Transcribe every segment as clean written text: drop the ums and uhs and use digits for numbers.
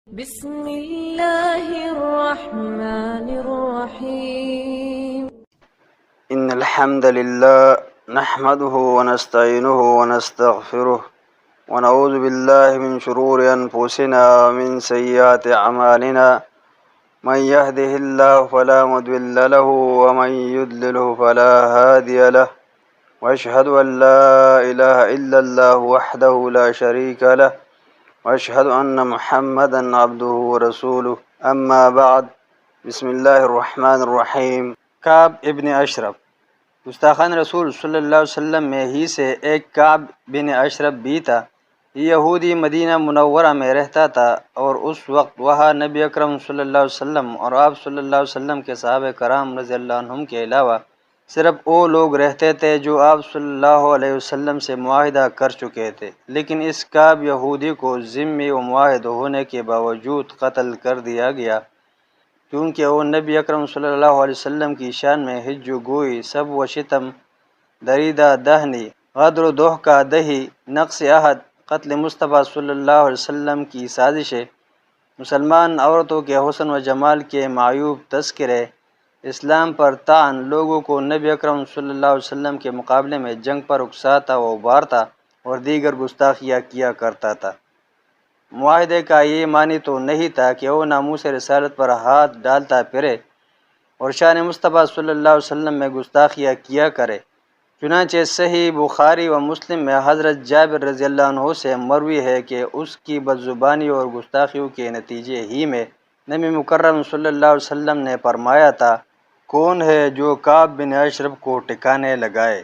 بسم الله الرحمن الرحيم. إن الحمد لله نحمده ونستعينه ونستغفره ونعوذ بالله من شرور أنفسنا ومن سيئات أعمالنا. من يهده الله فلا مضل له ومن يضلله فلا هادي له، وأشهد أن لا إله إلا الله وحده لا شريك له، وأشهد أن محمدا عبده ورسوله. أما بعد، بسم الله الرحمن الرحیم. کعب ابن اشرف گستاخان رسول صلی اللہ علیہ وسلم میں ہی سے ایک کعب بن اشرف بھی تھا. یہ یہودی مدینہ منورہ میں رہتا تھا، اور اس وقت وہاں نبی اکرم صلی اللہ علیہ وسلم اور آپ صلی اللہ علیہ وسلم کے صحابہ کرام رضی اللہ عنہم کے علاوہ صرف وہ لوگ رہتے تھے جو آپ صلی اللہ علیہ وسلم سے معاہدہ کر چکے تھے. لیکن اس کعب یہودی کو ذمہ و معاہد ہونے کے باوجود قتل کر دیا گیا، کیونکہ وہ نبی اکرم صلی اللہ علیہ وسلم کی شان میں حج و گوئی، سب و شتم، دریدہ دہنی، غدر و دھوکہ دہی، نقص عہد، قتل مصطفیٰ صلی اللہ علیہ وسلم کی سازشیں، مسلمان عورتوں کے حسن و جمال کے معیوب تذکرے، اسلام پر طعن، لوگوں کو نبی اکرم صلی اللہ علیہ وسلم کے مقابلے میں جنگ پر اکساتا و ابھارتا اور دیگر گستاخیاں کیا کرتا تھا. معاہدے کا یہ معنی تو نہیں تھا کہ وہ ناموس رسالت پر ہاتھ ڈالتا پھرے اور شان مصطفیٰ صلی اللہ علیہ وسلم میں گستاخیاں کیا کرے. چنانچہ صحیح بخاری و مسلم میں حضرت جابر رضی اللہ عنہ سے مروی ہے کہ اس کی بدزبانی اور گستاخیوں کے نتیجے ہی میں نبی مکرم صلی اللہ علیہ وسلم نے فرمایا تھا، کون ہے جو کعب بن اشرف کو ٹھکانے لگائے،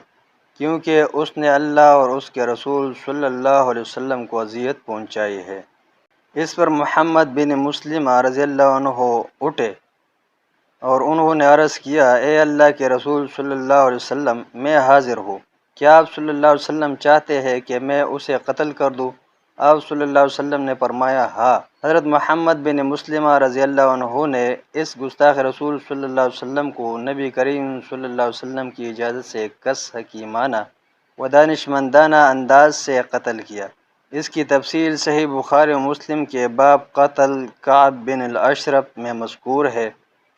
کیونکہ اس نے اللہ اور اس کے رسول صلی اللہ علیہ وسلم کو اذیت پہنچائی ہے. اس پر محمد بن مسلمہ رضی اللہ عنہ اٹھے اور انہوں نے عرض کیا، اے اللہ کے رسول صلی اللہ علیہ وسلم، میں حاضر ہوں. کیا آپ صلی اللہ علیہ وسلم چاہتے ہیں کہ میں اسے قتل کر دوں؟ آپ صلی اللہ علیہ وسلم نے فرمایا، ہاں. حضرت محمد بن مسلمہ رضی اللہ عنہ نے اس گستاخ رسول صلی اللہ علیہ وسلم کو نبی کریم صلی اللہ علیہ وسلم کی اجازت سے کس حکیمانہ و دانشمندانہ انداز سے قتل کیا. اس کی تفصیل صحیح بخاری و مسلم کے باب قتل کعب بن الاشرف میں مذکور ہے.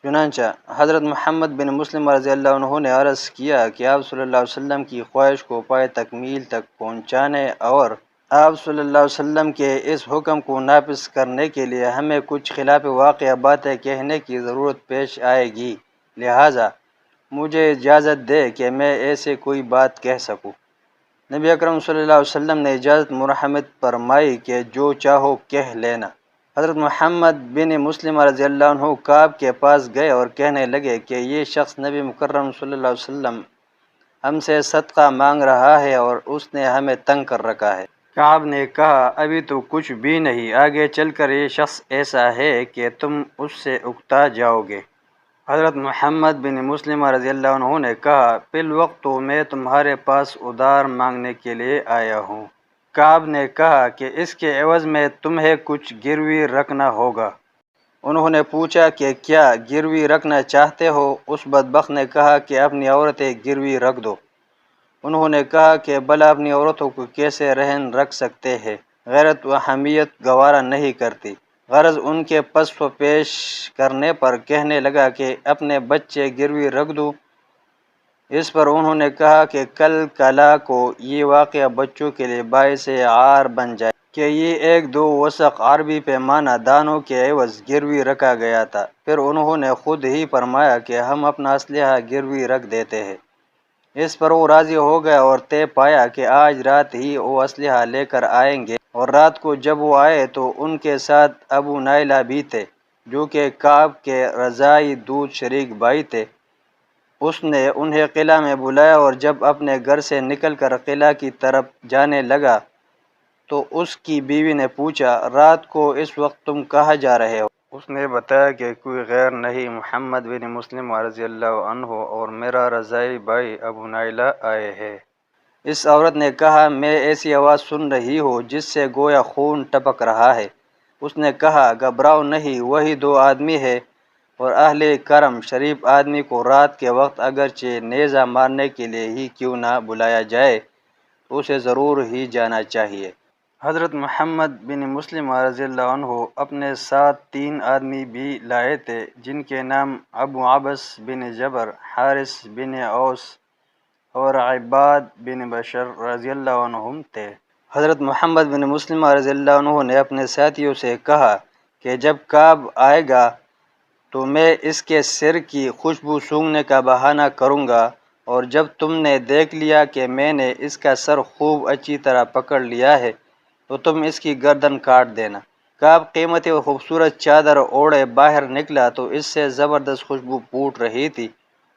چنانچہ حضرت محمد بن مسلم رضی اللہ عنہ نے عرض کیا کہ آپ صلی اللہ علیہ وسلم کی خواہش کو پائے تکمیل تک پہنچانے اور آپ صلی اللہ علیہ وسلم کے اس حکم کو نافذ کرنے کے لیے ہمیں کچھ خلاف واقع باتیں کہنے کی ضرورت پیش آئے گی، لہٰذا مجھے اجازت دے کہ میں ایسے کوئی بات کہہ سکوں. نبی اکرم صلی اللہ علیہ وسلم نے اجازت مرحمت فرمائی کہ جو چاہو کہہ لینا. حضرت محمد بن مسلم رضی اللہ عنہ کعب کے پاس گئے اور کہنے لگے کہ یہ شخص نبی مکرم صلی اللہ علیہ وسلم ہم سے صدقہ مانگ رہا ہے اور اس نے ہمیں تنگ کر رکھا ہے. کعب نے کہا، ابھی تو کچھ بھی نہیں، آگے چل کر یہ شخص ایسا ہے کہ تم اس سے اکتا جاؤ گے. حضرت محمد بن مسلمہ رضی اللہ عنہ نے کہا، فی الوقت تو میں تمہارے پاس ادار مانگنے کے لیے آیا ہوں. کعب نے کہا کہ اس کے عوض میں تمہیں کچھ گروی رکھنا ہوگا. انہوں نے پوچھا کہ کیا گروی رکھنا چاہتے ہو؟ اس بدبخت نے کہا کہ اپنی عورتیں گروی رکھ دو. انہوں نے کہا کہ بھلا اپنی عورتوں کو کیسے رہن رکھ سکتے ہیں؟ غیرت و حمیت گوارا نہیں کرتی. غرض ان کے پس و پیش کرنے پر کہنے لگا کہ اپنے بچے گروی رکھ دوں. اس پر انہوں نے کہا کہ کل کلا کو یہ واقعہ بچوں کے لیے باعث عار بن جائے کہ یہ 1-2 وسق عربی پیمانہ دانوں کے عوض گروی رکھا گیا تھا. پھر انہوں نے خود ہی فرمایا کہ ہم اپنا اسلحہ گروی رکھ دیتے ہیں. اس پر وہ راضی ہو گیا اور طے پایا کہ آج رات ہی وہ اسلحہ لے کر آئیں گے. اور رات کو جب وہ آئے تو ان کے ساتھ ابو نائلہ بھی تھے، جو کہ کعب کے رضاعی دودھ شریک بھائی تھے. اس نے انہیں قلعہ میں بلایا اور جب اپنے گھر سے نکل کر قلعہ کی طرف جانے لگا تو اس کی بیوی نے پوچھا، رات کو اس وقت تم کہاں جا رہے ہو؟ اس نے بتایا کہ کوئی غیر نہیں محمد بن مسلم رضی اللہ عنہ اور میرا رضاعی بھائی ابو نائلہ آئے ہیں. اس عورت نے کہا، میں ایسی آواز سن رہی ہوں جس سے گویا خون ٹپک رہا ہے. اس نے کہا، گھبراؤ نہیں، وہی 2 آدمی ہے، اور اہل کرم شریف آدمی کو رات کے وقت اگرچہ نیزہ مارنے کے لیے ہی کیوں نہ بلایا جائے تو اسے ضرور ہی جانا چاہیے. حضرت محمد بن مسلم رضی اللہ عنہ اپنے ساتھ 3 آدمی بھی لائے تھے جن کے نام ابو عبس بن جبر، حارث بن اوس اور عباد بن بشر رضی اللہ عنہم تھے۔ حضرت محمد بن مسلم رضی اللہ عنہ نے اپنے ساتھیوں سے کہا کہ جب کعب آئے گا تو میں اس کے سر کی خوشبو سونگھنے کا بہانہ کروں گا، اور جب تم نے دیکھ لیا کہ میں نے اس کا سر خوب اچھی طرح پکڑ لیا ہے تو تم اس کی گردن کاٹ دینا۔ کعب قیمتی اور خوبصورت چادر اوڑھے باہر نکلا تو اس سے زبردست خوشبو پھوٹ رہی تھی۔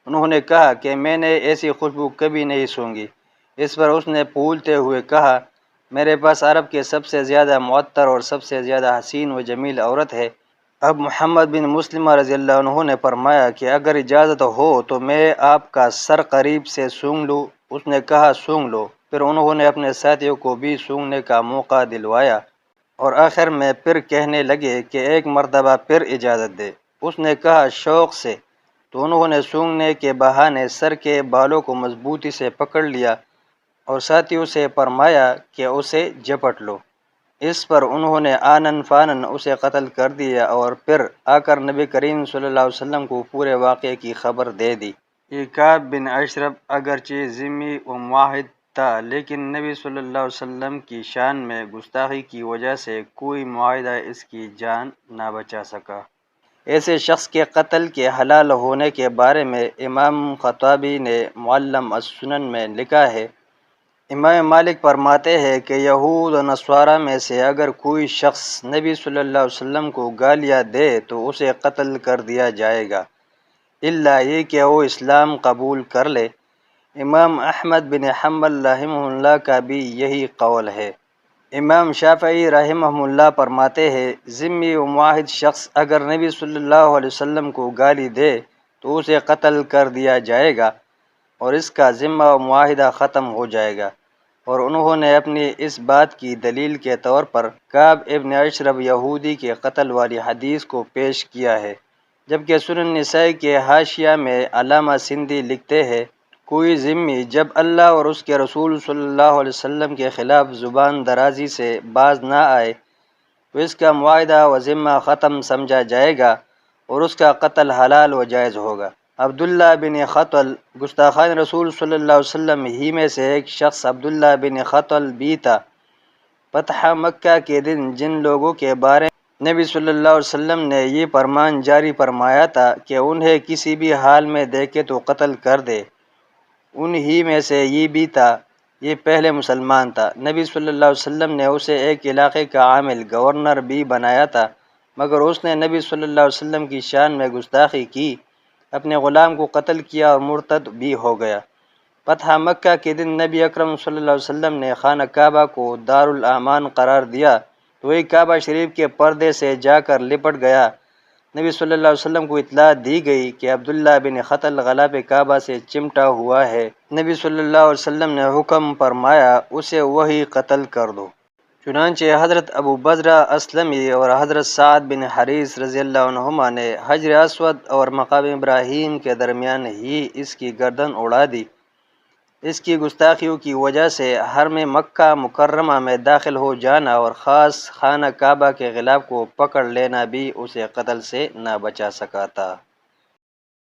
انہوں نے کہا کہ میں نے ایسی خوشبو کبھی نہیں سونگھی۔ اس پر اس نے پھولتے ہوئے کہا، میرے پاس عرب کے سب سے زیادہ معطر اور سب سے زیادہ حسین و جمیل عورت ہے۔ اب محمد بن مسلم رضی اللہ عنہ نے فرمایا کہ اگر اجازت ہو تو میں آپ کا سر قریب سے سونگ لوں۔ اس نے کہا سونگ لو۔ پھر انہوں نے اپنے ساتھیوں کو بھی سونگنے کا موقع دلوایا اور آخر میں پھر کہنے لگے کہ ایک مرتبہ پھر اجازت دے۔ اس نے کہا شوق سے، تو انہوں نے سونگنے کے بہانے سر کے بالوں کو مضبوطی سے پکڑ لیا اور ساتھیوں سے فرمایا کہ اسے جپٹ لو۔ اس پر انہوں نے آنن فانن اسے قتل کر دیا اور پھر آ کر نبی کریم صلی اللہ علیہ وسلم کو پورے واقعے کی خبر دے دی۔ یہ کعب بن اشرف اگرچہ ذمی و معاہد تھا لیکن نبی صلی اللہ علیہ وسلم کی شان میں گستاخی کی وجہ سے کوئی معاہدہ اس کی جان نہ بچا سکا۔ ایسے شخص کے قتل کے حلال ہونے کے بارے میں امام خطابی نے معلم السنن میں لکھا ہے، امام مالک فرماتے ہیں کہ یہود و نصارہ میں سے اگر کوئی شخص نبی صلی اللہ علیہ وسلم کو گالیاں دے تو اسے قتل کر دیا جائے گا، الا یہ کہ وہ اسلام قبول کر لے۔ امام احمد بن حنبل رحمہ اللہ کا بھی یہی قول ہے۔ امام شافعی رحمہ اللہ فرماتے ہیں ذمی و معاہد شخص اگر نبی صلی اللہ علیہ وسلم کو گالی دے تو اسے قتل کر دیا جائے گا اور اس کا ذمہ و معاہدہ ختم ہو جائے گا، اور انہوں نے اپنی اس بات کی دلیل کے طور پر کعب ابن اشرف یہودی کے قتل والی حدیث کو پیش کیا ہے، جبکہ سنن نسائی کے حاشیہ میں علامہ سندھی لکھتے ہیں کوئی ذمی جب اللہ اور اس کے رسول صلی اللہ علیہ وسلم کے خلاف زبان درازی سے باز نہ آئے تو اس کا معاہدہ و ذمہ ختم سمجھا جائے گا اور اس کا قتل حلال و جائز ہوگا۔ عبداللہ بن خطل گستاخان رسول صلی اللہ علیہ وسلم ہی میں سے ایک شخص عبداللہ بن خطل بھی تھا۔ فتح مکہ کے دن جن لوگوں کے بارے میں نبی صلی اللہ علیہ وسلم نے یہ فرمان جاری فرمایا تھا کہ انہیں کسی بھی حال میں دیکھے تو قتل کر دے، انہی میں سے یہ بھی تھا۔ یہ پہلے مسلمان تھا۔ نبی صلی اللہ علیہ وسلم نے اسے ایک علاقے کا عامل گورنر بھی بنایا تھا، مگر اس نے نبی صلی اللہ علیہ وسلم کی شان میں گستاخی کی، اپنے غلام کو قتل کیا اور مرتد بھی ہو گیا۔ فتح مکہ کے دن نبی اکرم صلی اللہ علیہ وسلم نے خانہ کعبہ کو دارالامان قرار دیا تو وہی کعبہ شریف کے پردے سے جا کر لپٹ گیا۔ نبی صلی اللہ علیہ وسلم کو اطلاع دی گئی کہ عبداللہ بن خطل غلاف کعبہ سے چمٹا ہوا ہے۔ نبی صلی اللہ علیہ وسلم نے حکم فرمایا اسے وہی قتل کر دو۔ چنانچہ حضرت ابو بزرہ اسلمی اور حضرت سعد بن حریث رضی اللہ عنہما نے حجر اسود اور مقام ابراہیم کے درمیان ہی اس کی گردن اڑا دی۔ اس کی گستاخیوں کی وجہ سے حرم مکہ مکرمہ میں داخل ہو جانا اور خاص خانہ کعبہ کے غلاف کو پکڑ لینا بھی اسے قتل سے نہ بچا سکا تھا۔